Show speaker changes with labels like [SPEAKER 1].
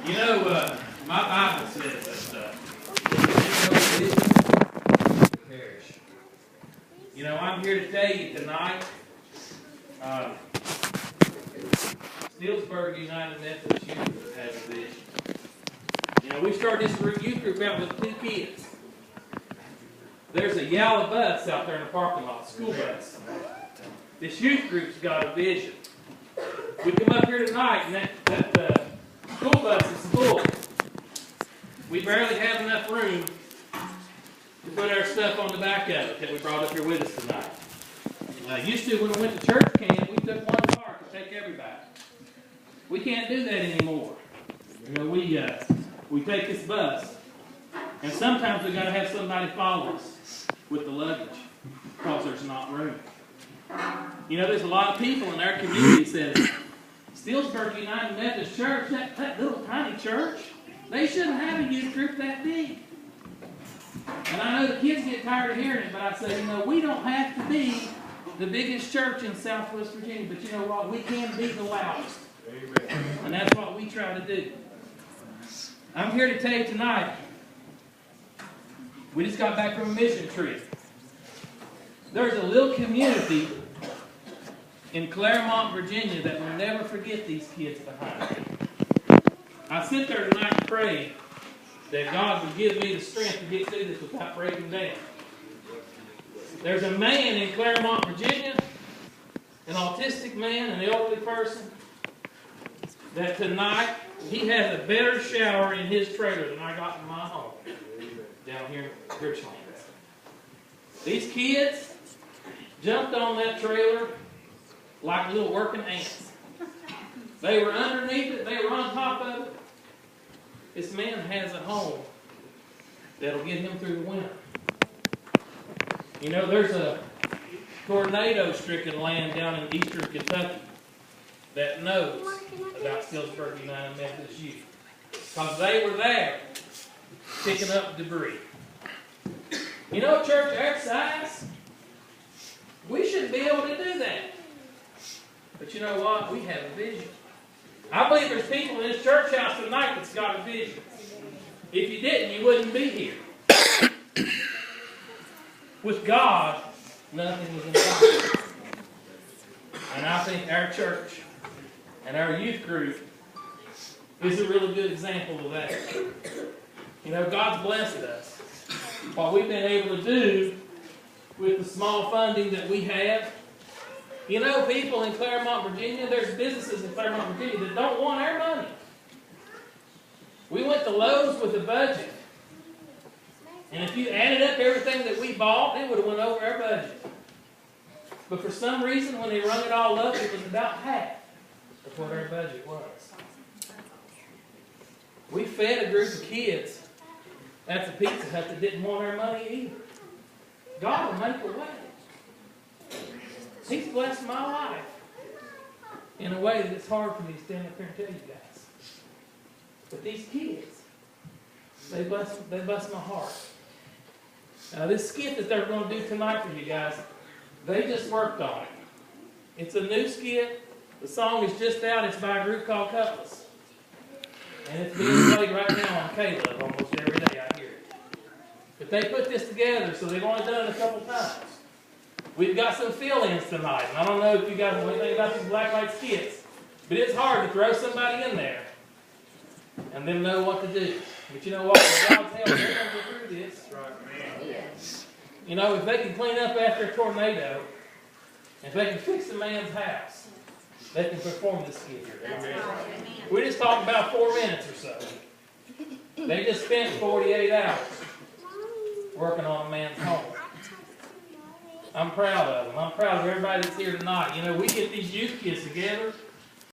[SPEAKER 1] You know, my Bible says that perish. You know, I'm here to tell you tonight, Steelesburg United Methodist Youth has a vision. You know, we started this youth group out with 2 kids. There's a yellow bus out there in the parking lot, school bus. This youth group's got a vision. We come up here tonight and that school bus is full. We barely have enough room to put our stuff on the back of it that we brought up here with us tonight. Used to, when we went to church camp, we took one car to take everybody. We can't do that anymore. You know, we take this bus, and sometimes we've got to have somebody follow us with the luggage because there's not room. You know, there's a lot of people in our community that Steelesburg United Methodist Church, that little tiny church, they shouldn't have a youth group that big. And I know the kids get tired of hearing it, but I say, you know, we don't have to be the biggest church in Southwest Virginia, but you know what? We can be the loudest. Amen. And that's what we try to do. I'm here to tell you tonight, we just got back from a mission trip. There's a little community in Claremont, Virginia that will never forget these kids behind. I sit there tonight and pray that God would give me the strength to get through this without breaking down. There's a man in Claremont, Virginia, an autistic man, an elderly person, that tonight he has a better shower in his trailer than I got in my home down here in Richland. These kids jumped on that trailer like little working ants. They were underneath it. They were on top of it. This man has a home that'll get him through the winter. You know, there's a tornado-stricken land down in eastern Kentucky that knows about Steelesburg United Methodist Youth because they were there picking up debris. You know, a church our size, we should be able to do that. But you know what? We have a vision. I believe there's people in this church house tonight that's got a vision. If you didn't, you wouldn't be here. With God, nothing was impossible. And I think our church and our youth group is a really good example of that. You know, God's blessed us. What we've been able to do with the small funding that we have. You know, people in Claremont, Virginia, there's businesses in Claremont, Virginia that don't want our money. We went to Lowe's with a budget. And if you added up everything that we bought, it would have went over our budget. But for some reason, when they rung it all up, it was about half of what our budget was. We fed a group of kids at the Pizza Hut that didn't want our money either. God will make a way. He's blessed my life in a way that it's hard for me to stand up here and tell you guys. But these kids, they bless my heart. Now this skit that they're going to do tonight for you guys, they just worked on it. It's a new skit. The song is just out. It's by a group called Couples. And it's being played right now on Caleb almost every day I hear it. But they put this together, so they've only done it a couple times. We've got some fill-ins tonight. And I don't know if you guys know anything about these black light skits, but it's hard to throw somebody in there and then know what to do. But you know what? With God's help, they're going to go through this. Yes. You know, if they can clean up after a tornado, if they can fix the man's house, they can perform this skit here. Amen. We just talked about 4 minutes or so. They just spent 48 hours working on a man's home. I'm proud of them. I'm proud of everybody that's here tonight. You know, we get these youth kids together